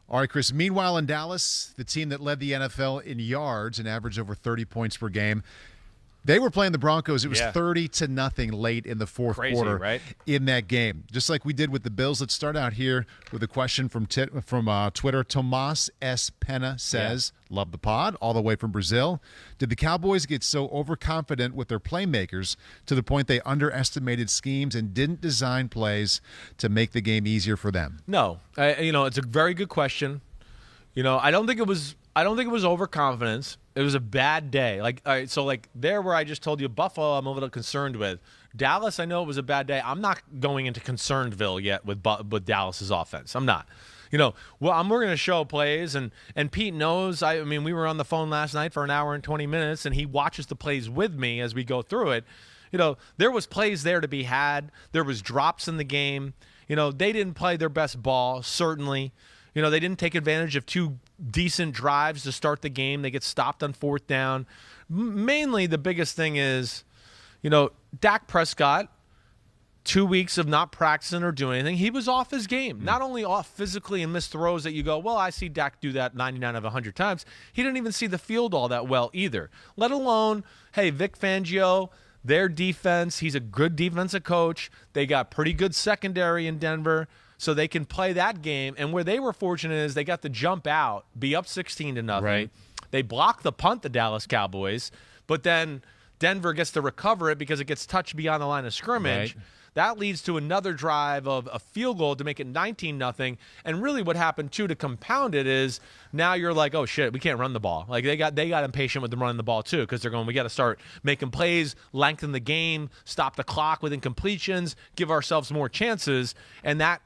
All right, Chris. Meanwhile, in Dallas, the team that led the NFL in yards and averaged over 30 points per game, they were playing the Broncos. It was 30-0 late in the fourth quarter right? in that game. Just like we did with the Bills. Let's start out here with a question from Twitter. Tomas S. Pena says, love the pod, all the way from Brazil. Did the Cowboys get so overconfident with their playmakers to the point they underestimated schemes and didn't design plays to make the game easier for them? No. It's a very good question. I don't think it was overconfidence. It was a bad day. There where I just told you, Buffalo, I'm a little concerned with. Dallas, I know it was a bad day. I'm not going into concernedville yet with Dallas's offense. I'm not. We're going to show plays, and Pete knows. We were on the phone last night for an hour and 20 minutes, and he watches the plays with me as we go through it. There was plays there to be had. There was drops in the game. They didn't play their best ball, certainly. They didn't take advantage of two decent drives to start the game. They get stopped on fourth down. Mainly the biggest thing is, Dak Prescott, 2 weeks of not practicing or doing anything, he was off his game. Not only off physically and missed throws that you go, well, I see Dak do that 99 of 100 times. He didn't even see the field all that well either, let alone, hey, Vic Fangio, their defense, he's a good defensive coach. They got pretty good secondary in Denver, so they can play that game. And where they were fortunate is they got to jump out, be up 16-0. Right. They blocked the punt, the Dallas Cowboys, but then Denver gets to recover it because it gets touched beyond the line of scrimmage. Right. That leads to another drive of a field goal to make it 19-0. And really what happened, too, to compound it is now you're like, oh, shit, we can't run the ball. Like, they got impatient with them running the ball, too, because they're going, we got to start making plays, lengthen the game, stop the clock with incompletions, give ourselves more chances. And that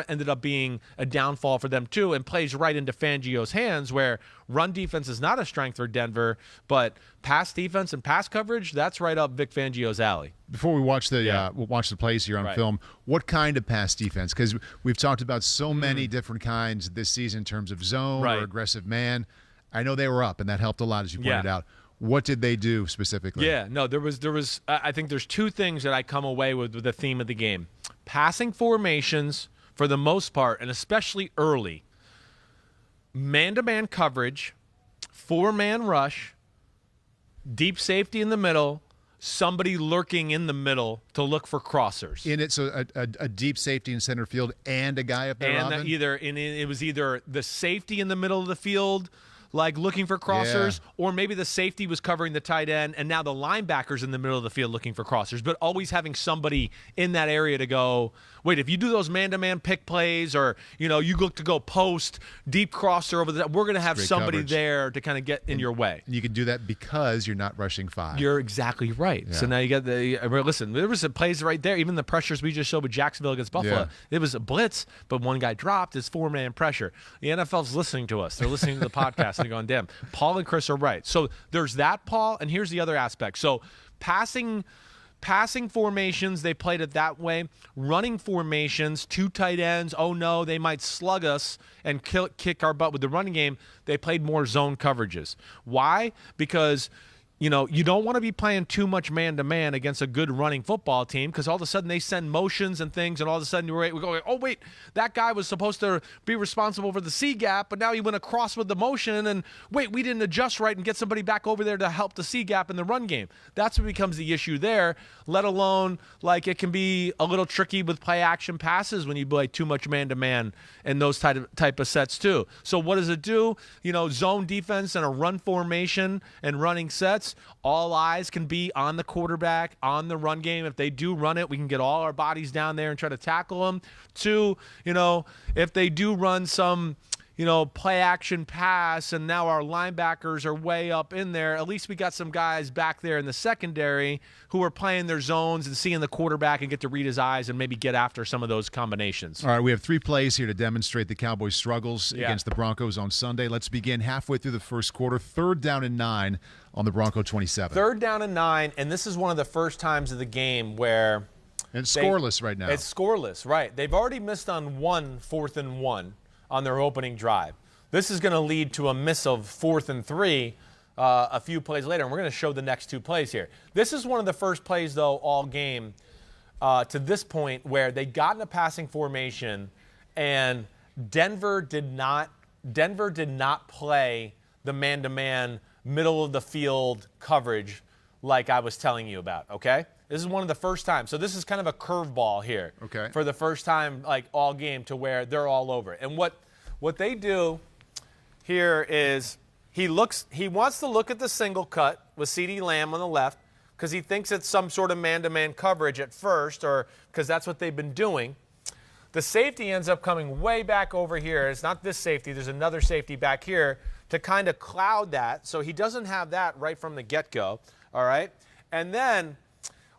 ended up being a downfall for them, too, and plays right into Fangio's hands where run defense is not a strength for Denver, but pass defense and pass coverage, that's right up Vic Fangio's alley. Before we watch the plays here on film, what kind of pass defense? Because we've talked about so many different kinds this season in terms of zone or aggressive man. I know they were up, and that helped a lot, as you pointed out. What did they do specifically? Yeah, no, there was. I think there's two things that I come away with the theme of the game: passing formations for the most part, and especially early. Man-to-man coverage, four-man rush, deep safety in the middle, somebody lurking in the middle to look for crossers. So a deep safety in center field and a guy up there. And it was either the safety in the middle of the field, like looking for crossers, or maybe the safety was covering the tight end, and now the linebacker's in the middle of the field looking for crossers, but always having somebody in that area to go, wait, if you do those man-to-man pick plays or, you look to go post, deep crosser over we're going to have somebody coverage there to kind of get in your way. And you can do that because you're not rushing five. You're exactly right. Yeah. So now you got listen, there was some plays right there, even the pressures we just showed with Jacksonville against Buffalo. It was a blitz, but one guy dropped. It's four-man pressure. The NFL's listening to us. They're listening to the podcast and going, damn, Paul and Chris are right. So there's that, Paul, and here's the other aspect. So passing formations, they played it that way. Running formations, two tight ends, oh no, they might slug us and kick our butt with the running game. They played more zone coverages. Why? Because you don't want to be playing too much man-to-man against a good running football team because all of a sudden they send motions and things, and all of a sudden we go, oh, wait, that guy was supposed to be responsible for the C gap, but now he went across with the motion, and wait, we didn't adjust right and get somebody back over there to help the C gap in the run game. That's what becomes the issue there, let alone like it can be a little tricky with play-action passes when you play too much man-to-man in those type of sets too. So what does it do? Zone defense and a run formation and running sets, all eyes can be on the quarterback, on the run game. If they do run it, we can get all our bodies down there and try to tackle them. Two, if they do run some, play action pass and now our linebackers are way up in there, at least we got some guys back there in the secondary who are playing their zones and seeing the quarterback and get to read his eyes and maybe get after some of those combinations. All right, we have 3 plays here to demonstrate the Cowboys' struggles against the Broncos on Sunday. Let's begin halfway through the first quarter. 3rd down and 9 on the Bronco 27. 3rd down and 9, and this is one of the first times of the game where it's scoreless right now. It's scoreless, right. They've already missed on 4th and 1 on their opening drive. This is going to lead to a miss of 4th and 3 a few plays later, and we're going to show the next 2 plays here. This is one of the first plays, though, all game to this point where they got in a passing formation, and Denver did not play the man-to-man middle of the field coverage like I was telling you about, okay? This is one of the first times. So this is kind of a curveball here. Okay. For the first time, like all game, to where they're all over it. And what they do here is he wants to look at the single cut with CeeDee Lamb on the left because he thinks it's some sort of man-to-man coverage at first, or because that's what they've been doing. The safety ends up coming way back over here. It's not this safety. There's another safety back here to kind of cloud that. So he doesn't have that right from the get-go, all right? And then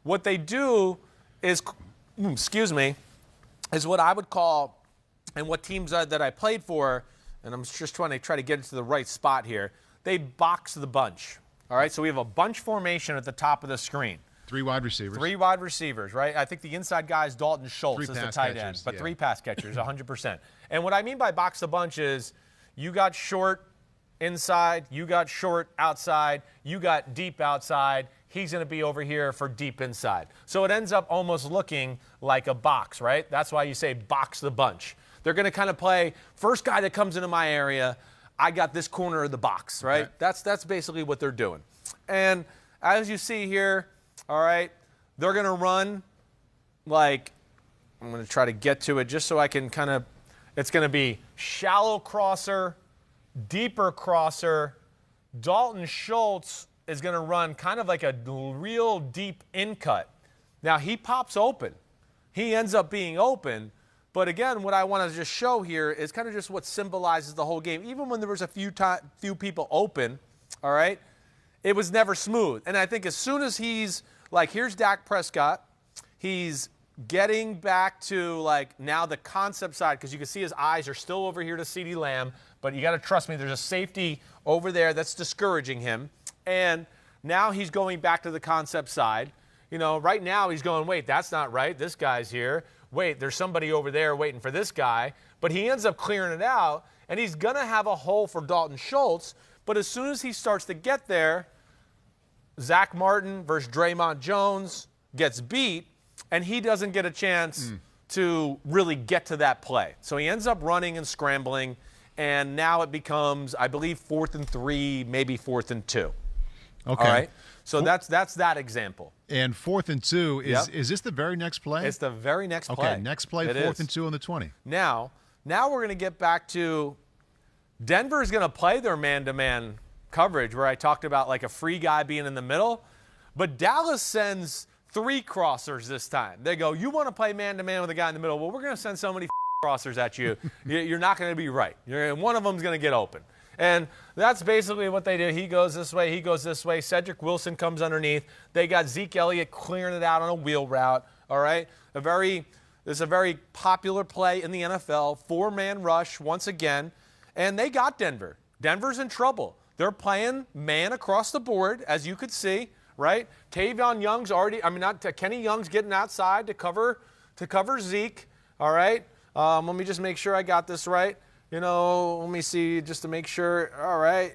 what they do is, is what I would call, and what teams that I played for, and I'm just trying to get into the right spot here, they box the bunch, all right? So we have a bunch formation at the top of the screen. 3 wide receivers. 3 wide receivers, right? I think the inside guy is Dalton Schultz as the tight end, but 3 pass catchers, 100%. And what I mean by box the bunch is you got short inside, you got short outside, you got deep outside. He's going to be over here for deep inside. So it ends up almost looking like a box, right? That's why you say box the bunch. They're going to kind of play first guy that comes into my area, I got this corner of the box, right? Okay. That's basically what they're doing. And as you see here, all right, they're going to run like, I'm going to try to get to it just so I can kind of, it's going to be shallow crosser, deeper crosser. Dalton Schultz is going to run kind of like a real deep in cut. Now, he pops open. He ends up being open. But again, what I want to just show here is kind of just what symbolizes the whole game. Even when there was a few people open, all right, it was never smooth. And I think as soon as he's like, here's Dak Prescott, he's getting back to like now the concept side, because you can see his eyes are still over here to CeeDee Lamb, but you got to trust me, there's a safety over there that's discouraging him. And now he's going back to the concept side. You know, right now he's going, wait, that's not right. This guy's here. Wait, there's somebody over there waiting for this guy. But he ends up clearing it out, and he's going to have a hole for Dalton Schultz. But as soon as he starts to get there, Zach Martin versus Draymond Jones gets beat, and he doesn't get a chance to really get to that play. So he ends up running and scrambling, and now it becomes, I believe, 4th and 3, maybe 4th and 2. Okay. All right? So that's that example. And 4th and 2, is this the very next play? It's the very next play. Okay, next play, 4th and 2 on the 20. Now we're going to get back to Denver is going to play their man-to-man coverage where I talked about like a free guy being in the middle. But Dallas sends 3 crossers this time. They go, you want to play man-to-man with a guy in the middle? Well, we're going to send so many crossers at you. You're not going to be right. One of them's going to get open. And that's basically what they do. He goes this way, he goes this way. Cedric Wilson comes underneath. They got Zeke Elliott clearing it out on a wheel route, all right? This is a very popular play in the NFL, 4-man rush once again, and they got Denver. Denver's in trouble. They're playing man across the board, as you could see, right? Tavion Young's Kenny Young's getting outside to cover Zeke, all right? Let me just make sure I got this right. You know, let me see just to make sure. All right.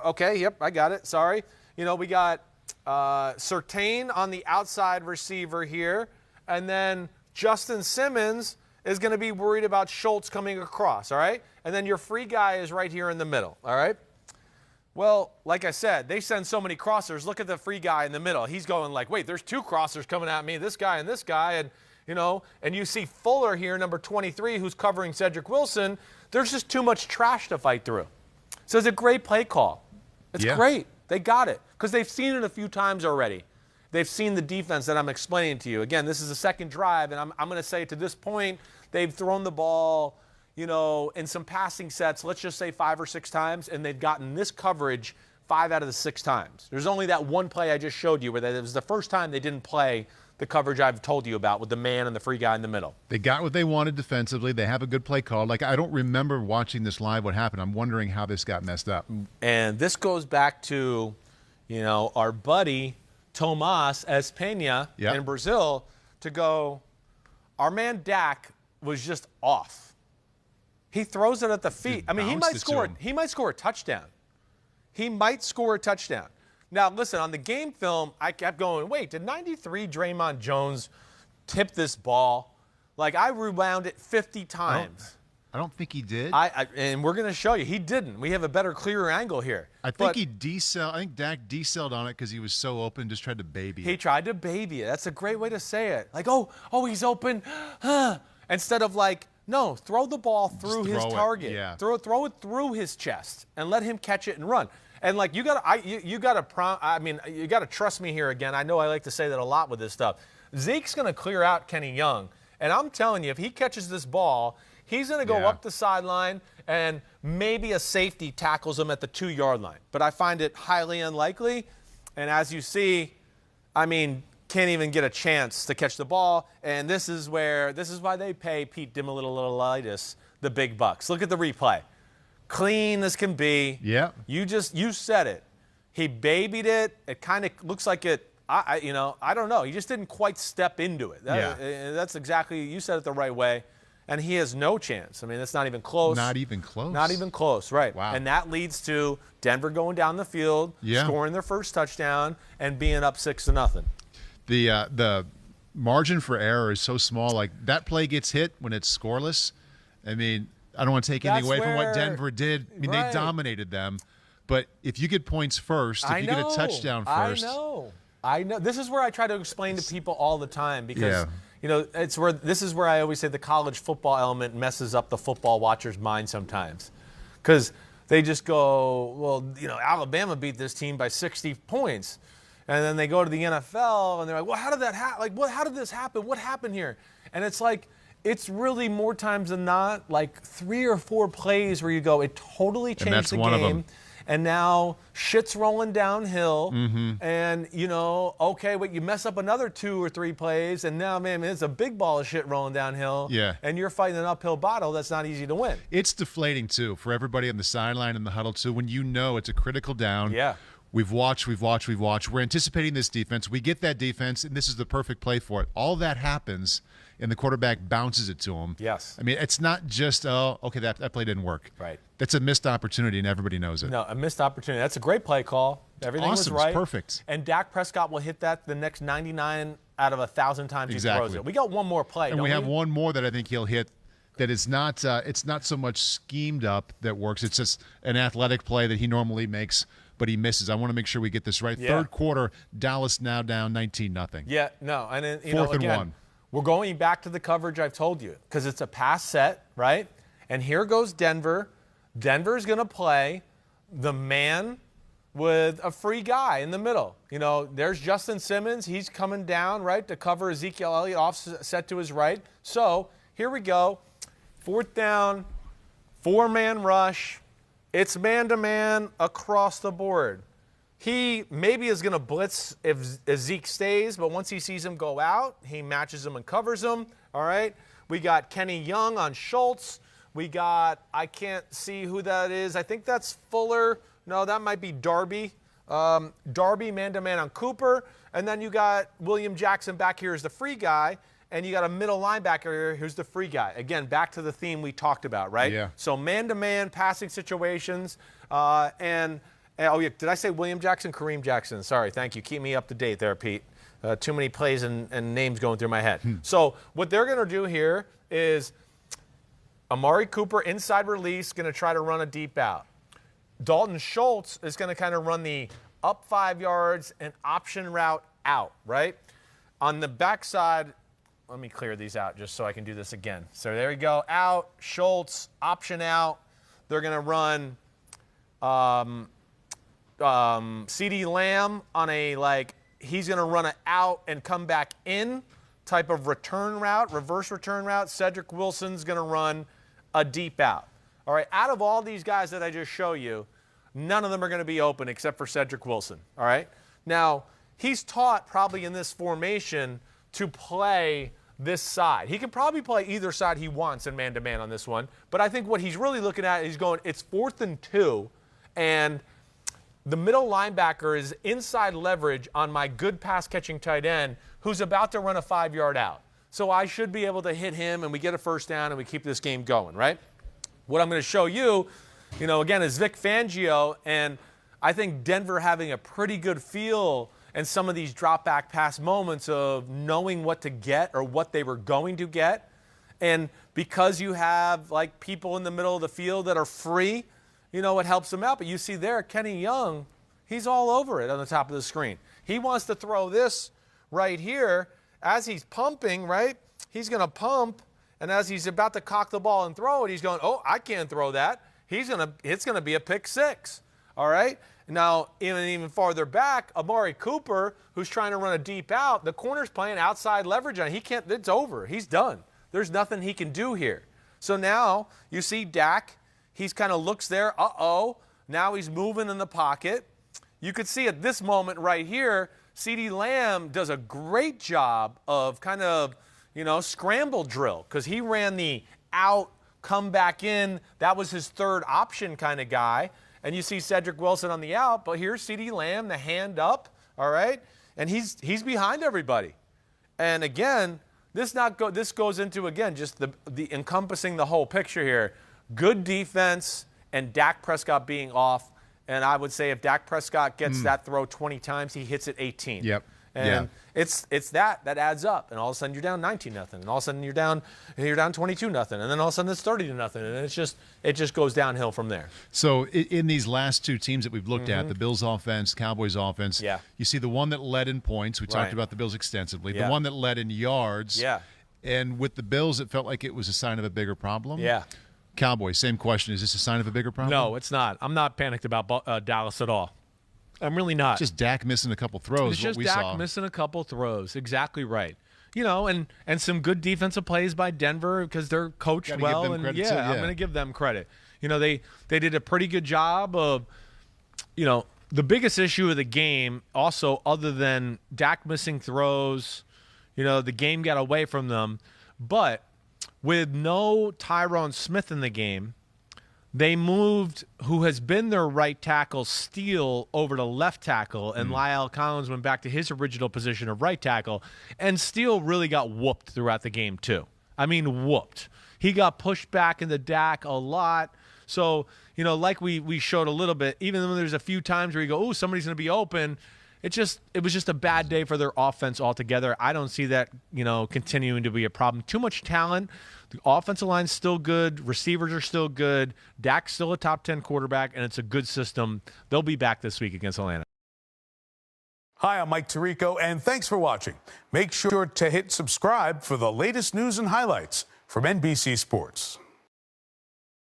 Okay. Yep, I got it. Sorry. You know, we got Surtain on the outside receiver here. And then Justin Simmons is going to be worried about Schultz coming across. All right. And then your free guy is right here in the middle. All right. Well, like I said, they send so many crossers. Look at the free guy in the middle. He's going like, wait, there's 2 crossers coming at me, this guy. And, you know, and you see Fuller here, number 23, who's covering Cedric Wilson. There's just too much trash to fight through. So it's a great play call. It's great. They got it because they've seen it a few times already. They've seen the defense that I'm explaining to you. Again, this is the second drive, and I'm going to say to this point, they've thrown the ball, you know, in some passing sets, let's just say 5 or 6 times, and they've gotten this coverage 5 out of the 6 times. There's only that one play I just showed you where it was the first time they didn't play the coverage I've told you about with the man and the free guy in the middle. They got what they wanted defensively. They have a good play call. Like, I don't remember watching this live what happened. I'm wondering how this got messed up. And this goes back to, you know, our buddy Tomas Espena in Brazil to go, our man Dak was just off. He throws it at the feet. I mean, he might score a touchdown. He might score a touchdown. Now, listen, on the game film, I kept going, wait, did 93 Draymond Jones tip this ball? Like, I rewound it 50 times. I don't think he did. And we're going to show you. He didn't. We have a better, clearer angle here. I think Dak decelled on it because he was so open, just tried to baby it. He tried to baby it. That's a great way to say it. Like, oh, he's open. Instead of like, no, throw the ball through his target. Yeah. Throw it through his chest and let him catch it and run. And like you got to trust me here again. I know I like to say that a lot with this stuff. Zeke's going to clear out Kenny Young, and I'm telling you, if he catches this ball, he's going to go up the sideline, and maybe a safety tackles him at the 2-yard line. But I find it highly unlikely. And as you see, can't even get a chance to catch the ball. And this is why they pay Pete Dimolitolitis the big bucks. Look at the replay. Clean as can be. Yeah. You said it. He babied it. It kind of looks like it. I don't know. He just didn't quite step into it. That's exactly. You said it the right way. And he has no chance. It's not even close. Not even close. Not even close, right. Wow. And that leads to Denver going down the field, scoring their first touchdown, and being up 6-0. The margin for error is so small. Like, that play gets hit when it's scoreless. I don't want to take anything away from what Denver did. They dominated them. But if you get points first, if you get a touchdown first. I know. This is where I try to explain to people all the time because – this is where I always say the college football element messes up the football watcher's mind sometimes. Because they just go, well, Alabama beat this team by 60 points. And then they go to the NFL and they're like, well, how did that happen? Like, how did this happen? What happened here? And it's like, it's really more times than not, like 3 or 4 plays where you go, it totally changed the game. And that's one of them. And now shit's rolling downhill. Mm-hmm. And, but you mess up another 2 or 3 plays, and now, man, it's a big ball of shit rolling downhill. Yeah. And you're fighting an uphill battle that's not easy to win. It's deflating, too, for everybody on the sideline and the huddle, too, when it's a critical down. Yeah. We've watched. We're anticipating this defense. We get that defense, and this is the perfect play for it. All that happens, and the quarterback bounces it to him. Yes. It's not just, that play didn't work. Right. That's a missed opportunity, and everybody knows it. No, a missed opportunity. That's a great play call. Everything was right. It's perfect. And Dak Prescott will hit that the next 99 out of 1,000 times he throws it. We got one more play, and we have one more that I think he'll hit that is not it's not so much schemed up that works. It's just an athletic play that he normally makes, but he misses. I want to make sure we get this right. Yeah. Third quarter, Dallas now down 19-0. Yeah, no. And then, Fourth and again, 1. We're going back to the coverage I've told you because it's a pass set, right? And here goes Denver. Denver's going to play the man with a free guy in the middle. There's Justin Simmons. He's coming down, right, to cover Ezekiel Elliott offset to his right. So here we go. 4th down, 4-man rush. It's man-to-man across the board. He maybe is going to blitz if Zeke stays, but once he sees him go out, he matches him and covers him. All right? We got Kenny Young on Schultz. We got, I can't see who that is. I think that's Fuller. No, that might be Darby. Darby man-to-man on Cooper. And then you got William Jackson back here as the free guy. And you got a middle linebacker here who's the free guy. Again, back to the theme we talked about, right? Yeah. So man-to-man passing situations. Did I say William Jackson? Kareem Jackson. Sorry, thank you. Keep me up to date there, Pete. Too many plays and names going through my head. So what they're going to do here is Amari Cooper, inside release, going to try to run a deep out. Dalton Schultz is going to kind of run the up 5 yards and option route out, right? On the backside, let me clear these out just so I can do this again. So there we go. Out, Schultz, option out. They're going to run CeeDee Lamb on he's going to run it out and come back in type of return route, reverse return route. Cedric Wilson's going to run a deep out. All right, out of all these guys that I just show you, none of them are going to be open except for Cedric Wilson. All right? Now, he's taught probably in this formation to play this side. He can probably play either side he wants in man-to-man on this one, but I think what he's really looking at is going, it's 4th and 2, and the middle linebacker is inside leverage on my good pass-catching tight end who's about to run a 5-yard out. So I should be able to hit him, and we get a first down, and we keep this game going, right? What I'm going to show you, again, is Vic Fangio, and I think Denver having a pretty good feel and some of these drop-back pass moments of knowing what to get or what they were going to get. And because you have like people in the middle of the field that are free, you know, it helps them out. But you see there, Kenny Young, he's all over it on the top of the screen. He wants to throw this right here as he's pumping, right? He's going to pump, and as he's about to cock the ball and throw it, he's going, oh, I can't throw that. It's going to be a pick six, all right? Now, even farther back, Amari Cooper, who's trying to run a deep out, the corner's playing outside leverage on. He can't. It's over. He's done. There's nothing he can do here. So now you see Dak. He's kind of looks there. Uh-oh. Now he's moving in the pocket. You could see at this moment right here, CeeDee Lamb does a great job of kind of, you know, scramble drill because he ran the out, come back in. That was his third option kind of guy. And you see Cedric Wilson on the out, but here's CeeDee Lamb, the hand up, all right? And he's behind everybody. And again, this goes into, again, just the encompassing the whole picture here. Good defense and Dak Prescott being off. And I would say if Dak Prescott gets that throw 20 times, he hits it 18. Yep. And it's that adds up, and all of a sudden you're down 19-0, and all of a sudden you're down 22-0, and then all of a sudden it's 30-0, and it just goes downhill from there. So in these last two teams that we've looked at, the Bills offense, Cowboys offense, you see the one that led in points. We talked about the Bills extensively. The one that led in yards. And with the Bills, it felt like it was a sign of a bigger problem. Cowboys, same question. Is this a sign of a bigger problem? No, it's not. I'm not panicked about Dallas at all. I'm really not. Just Dak missing a couple throws. It's just Dak missing a couple throws. Exactly right. You know, and some good defensive plays by Denver because they're coached well. And I'm going to give them credit. You know, they did a pretty good job of, you know, the biggest issue of the game also other than Dak missing throws, you know, the game got away from them. But with no Tyron Smith in the game, they moved who has been their right tackle, Steele, over to left tackle, and Lyle Collins went back to his original position of right tackle. And Steele really got whooped throughout the game, too. I mean, whooped. He got pushed back into Dak a lot. So, you know, like we showed a little bit, even though there's a few times where you go, oh, somebody's going to be open, it was just a bad day for their offense altogether. I don't see that, you know, continuing to be a problem. Too much talent. The offensive line's still good. Receivers are still good. Dak's still a top 10 quarterback, and it's a good system. They'll be back this week against Atlanta. Hi, I'm Mike Tirico, and thanks for watching. Make sure to hit subscribe for the latest news and highlights from NBC Sports.